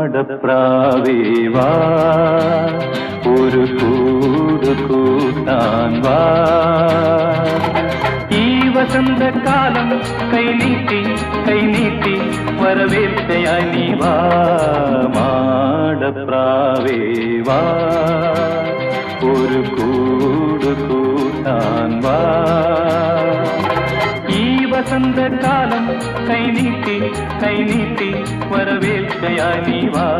മാടപ്രാവേ വാ, ഒരു കൂട് കൂട്ടാൻ വാ. ഈ വസന്തകാലം കൈനീട്ടി കൈനീട്ടി വരവേൽക്കയായി നീ വാ. മാടപ്രാവേ വാ, ഒരു കൂട് കൂട്ടാൻ വാ. ഈ വസന്തകാലം കൈനീട്ടി കൈനീട്ടി വരവേൽക്കയായി നീ വാ.